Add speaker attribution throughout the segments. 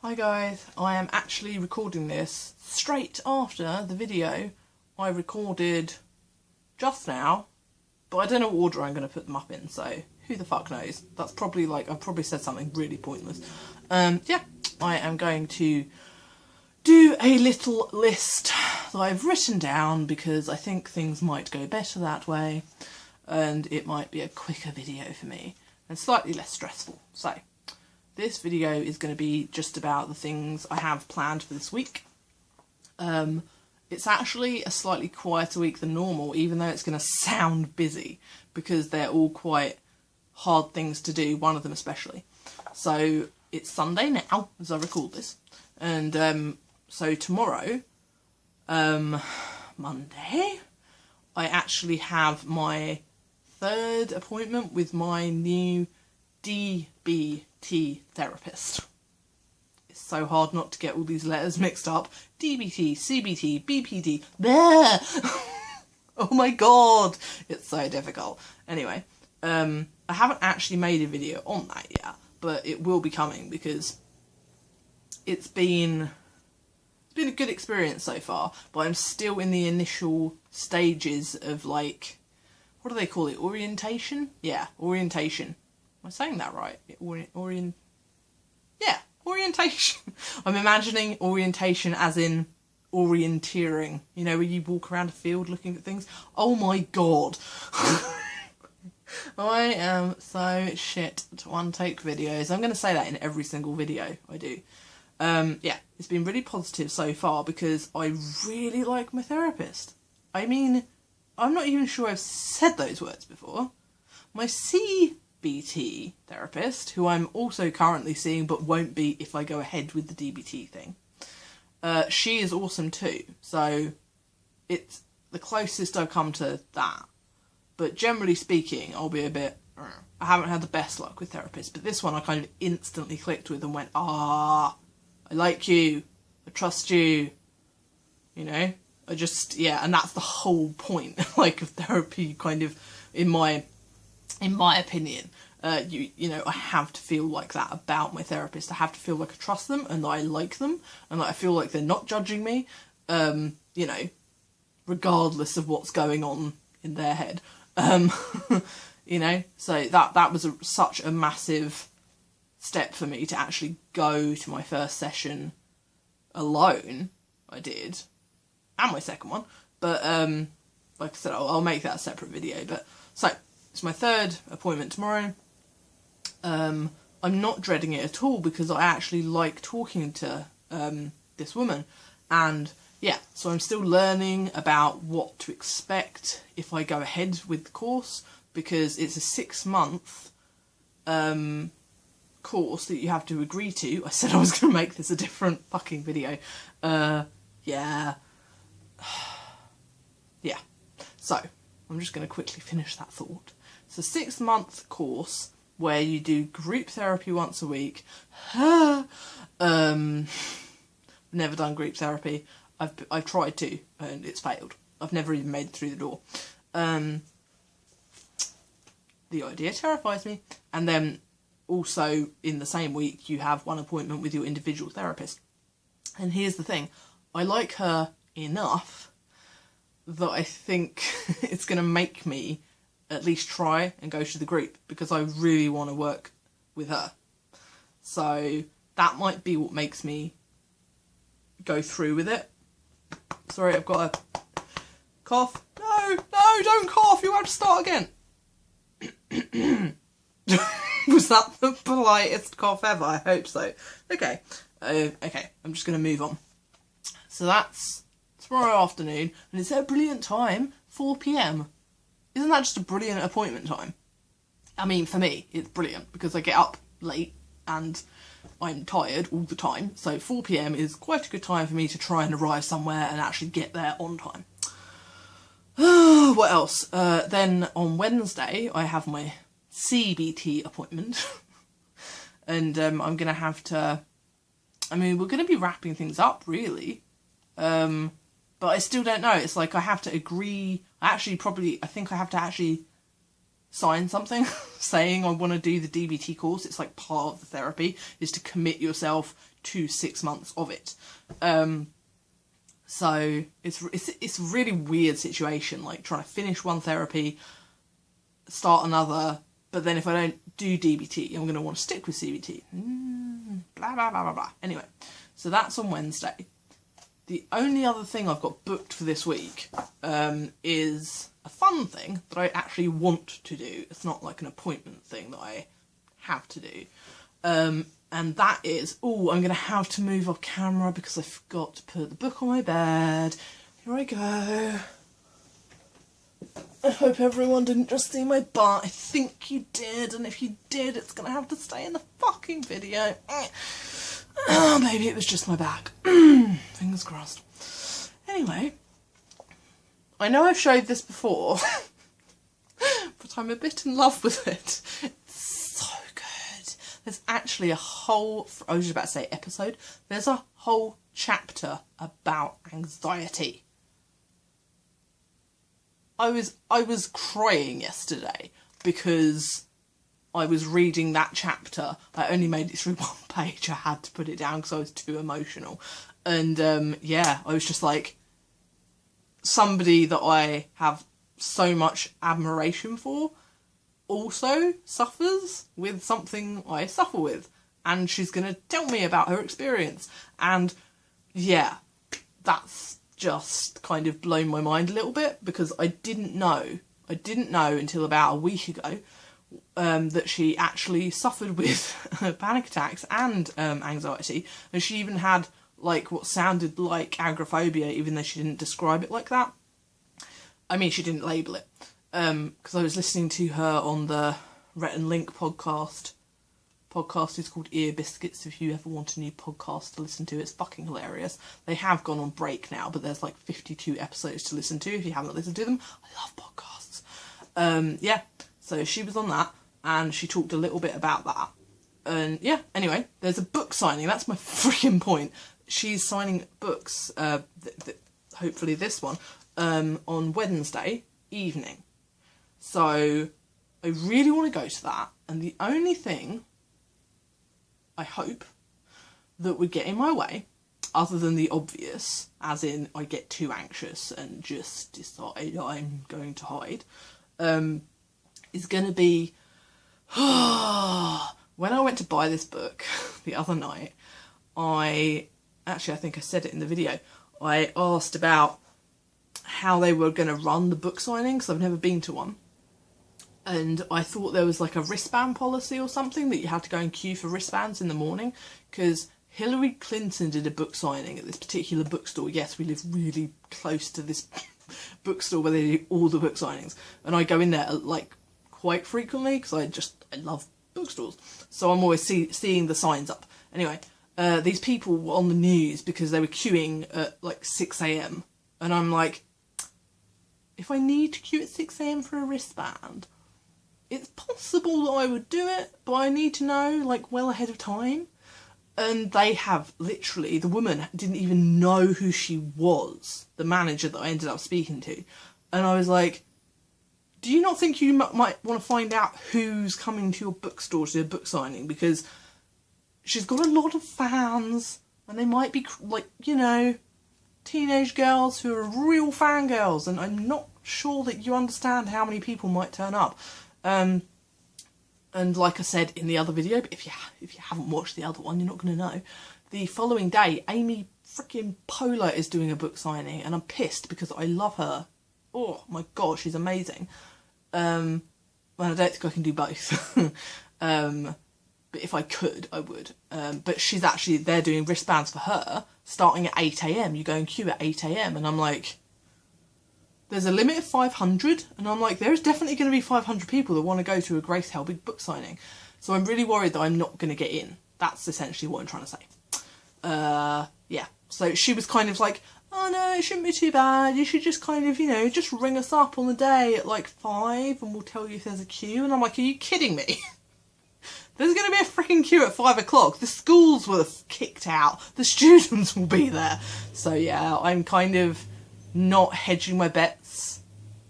Speaker 1: Hi guys, I am actually recording this straight after the video I recorded just now, but I don't know what order I'm going to put them up in, so who the fuck knows. That's probably I've probably said something really pointless. Yeah, I am going to do a little list that I've written down because I think things might go better that way and it might be a quicker video for me and slightly less stressful. So this video is going to be just about the things I have planned for this week. It's actually a slightly quieter week than normal, even though it's going to sound busy, because they're all quite hard things to do, one of them especially. So it's Sunday now, as I record this, and so tomorrow, Monday, I actually have my third appointment with my new DBT therapist. It's so hard not to get all these letters mixed up. DBT, CBT, BPD, there. Oh my god, it's so difficult. Anyway, I haven't actually made a video on that yet, but it will be coming because it's been a good experience so far, but I'm still in the initial stages of, like, what do they call it? Orientation? Yeah, orientation. Am I saying that right? Yeah, orientation. I'm imagining orientation as in orienteering. You know, where you walk around a field looking at things. Oh my god. I am so shit at one-take videos. I'm going to say that in every single video I do. Yeah, it's been really positive so far because I really like my therapist. I mean, I'm not even sure I've said those words before. My CBT therapist, who I'm also currently seeing but won't be if I go ahead with the DBT thing, she is awesome too. So it's the closest I've come to that. But generally speaking, I'll be a bit... I haven't had the best luck with therapists, but this one I kind of instantly clicked with and went, I like you, I trust you, you know, I just, yeah, and that's the whole point, like, of therapy, kind of, in my opinion. You know, I have to feel like that about my therapist. I have to feel like I trust them and that I like them and that I feel like they're not judging me, you know, regardless of what's going on in their head. You know, so that was such a massive step for me to actually go to my first session alone. I did, and my second one, but like I said, I'll make that a separate video. But so it's my third appointment tomorrow. I'm not dreading it at all because I actually like talking to this woman, and yeah, so I'm still learning about what to expect if I go ahead with the course, because it's a 6-month course that you have to agree to. I said I was going to make this a different fucking video. Yeah. Yeah. So, I'm just going to quickly finish that thought. It's a 6-month course where you do group therapy once a week. Never done group therapy. I've tried to, and it's failed. I've never even made it through the door. The idea terrifies me. And then also in the same week you have one appointment with your individual therapist. And here's the thing, I like her enough that I think it's going to make me at least try and go to the group, because I really want to work with her. So that might be what makes me go through with it. Sorry, I've got a cough. No, don't cough, you have to start again. Was that the politest cough ever? I hope so. Okay. Okay, I'm just going to move on. So that's tomorrow afternoon, and it's at a brilliant time, 4 PM. Isn't that just a brilliant appointment time? I mean, for me, it's brilliant, because I get up late, and I'm tired all the time, so 4 PM is quite a good time for me to try and arrive somewhere and actually get there on time. What else? Then on Wednesday, I have my CBT appointment. And I'm going to have to... I mean, we're going to be wrapping things up, really. But I still don't know. It's like I have to agree... I think I have to actually sign something saying I want to do the DBT course. It's like part of the therapy is to commit yourself to 6 months of it. So it's a really weird situation, like trying to finish one therapy, start another, but then if I don't do DBT, I'm going to want to stick with CBT. Blah, blah, blah, blah, blah. Anyway, so that's on Wednesday. The only other thing I've got booked for this week is a fun thing that I actually want to do. It's not like an appointment thing that I have to do. And that is, I'm going to have to move off camera because I forgot to put the book on my bed. Here I go. I hope everyone didn't just see my butt. I think you did, and if you did, it's going to have to stay in the fucking video. Oh, maybe it was just my back. Fingers crossed. Anyway, I know I've showed this before, but I'm a bit in love with it. It's so good. There's actually a whole, I was just about to say episode, there's a whole chapter about anxiety. I was crying yesterday because I was reading that chapter. I only made it through one page. I had to put it down because I was too emotional. And yeah, I was just like, somebody that I have so much admiration for also suffers with something I suffer with. And she's going to tell me about her experience. And yeah, that's just kind of blown my mind a little bit because I didn't know until about a week ago that she actually suffered with panic attacks and anxiety, and she even had like what sounded like agoraphobia, even though she didn't describe it like that. I mean, she didn't label it, because I was listening to her on the Rhett and Link podcast is called Ear Biscuits. If you ever want a new podcast to listen to, it's fucking hilarious. They have gone on break now, but there's like 52 episodes to listen to if you haven't listened to them. I love podcasts. Yeah, so she was on that and she talked a little bit about that. And yeah, anyway, there's a book signing. That's my freaking point. She's signing books, hopefully this one, on Wednesday evening. So I really want to go to that. And the only thing I hope that would get in my way, other than the obvious, as in I get too anxious and just decide I'm going to hide, is going to be when I went to buy this book the other night, I think I said it in the video, I asked about how they were going to run the book signing because I've never been to one. And I thought there was like a wristband policy or something that you had to go and queue for wristbands in the morning, because Hillary Clinton did a book signing at this particular bookstore. Yes, we live really close to this bookstore where they do all the book signings, and I go in there like quite frequently because I love bookstores, so I'm always seeing the signs up. Anyway, these people were on the news because they were queuing at like 6 AM, and I'm like, if I need to queue at 6 AM for a wristband, it's possible that I would do it, but I need to know, like, well ahead of time. And they have literally, the woman didn't even know who she was, the manager that I ended up speaking to. And I was like, do you not think you might want to find out who's coming to your bookstore to do a book signing? Because she's got a lot of fans, and they might be, like, you know, teenage girls who are real fangirls, and I'm not sure that you understand how many people might turn up. And like I said in the other video, but if you haven't watched the other one, you're not going to know. The following day, Amy freaking Poehler is doing a book signing, and I'm pissed because I love her. Oh my god, she's amazing. And I don't think I can do both. But if I could, I would. But they're doing wristbands for her, starting at 8 AM. You go and queue at 8 AM, and I'm like, there's a limit of 500, and I'm like, there's definitely going to be 500 people that want to go to a Grace Helbig book signing. So I'm really worried that I'm not going to get in. That's essentially what I'm trying to say. Yeah. So she was kind of like, oh no, it shouldn't be too bad. You should just kind of, you know, just ring us up on the day at like 5 and we'll tell you if there's a queue. And I'm like, are you kidding me? There's going to be a freaking queue at 5 o'clock. The schools will have kicked out. The students will be there. So yeah, I'm kind of not hedging my bets.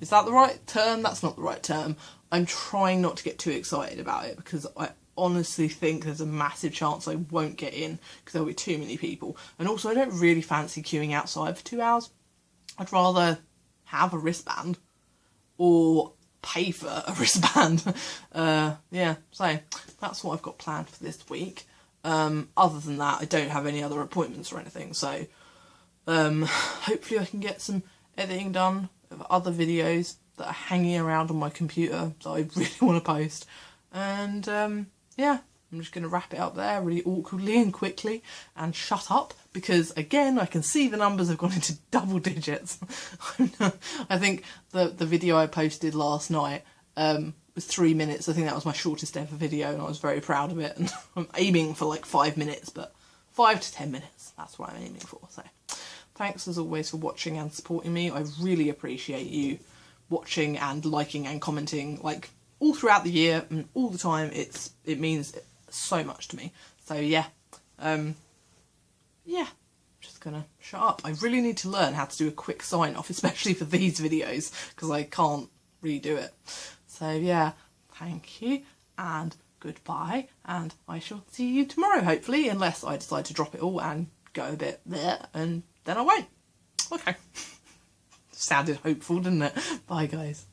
Speaker 1: Is that the right term? That's not the right term. I'm trying not to get too excited about it because I honestly think there's a massive chance I won't get in because there'll be too many people. And also I don't really fancy queuing outside for 2 hours. I'd rather have a wristband or pay for a wristband. Yeah, so that's what I've got planned for this week. Other than that, I don't have any other appointments or anything, so hopefully I can get some editing done of other videos that are hanging around on my computer that I really want to post. And yeah, I'm just going to wrap it up there really awkwardly and quickly and shut up because, again, I can see the numbers have gone into double digits. I think the video I posted last night was 3 minutes. I think that was my shortest ever video and I was very proud of it. And I'm aiming for like 5 minutes, but 5 to 10 minutes, that's what I'm aiming for. So thanks as always for watching and supporting me. I really appreciate you watching and liking and commenting like all throughout the year and all the time. It means so much to me. So yeah, yeah, I'm just gonna shut up. I really need to learn how to do a quick sign off, especially for these videos, because I can't really do it. So yeah, thank you and goodbye, and I shall see you tomorrow hopefully, unless I decide to drop it all and go a bit there, and then I won't. Okay. Sounded hopeful, didn't it? Bye guys.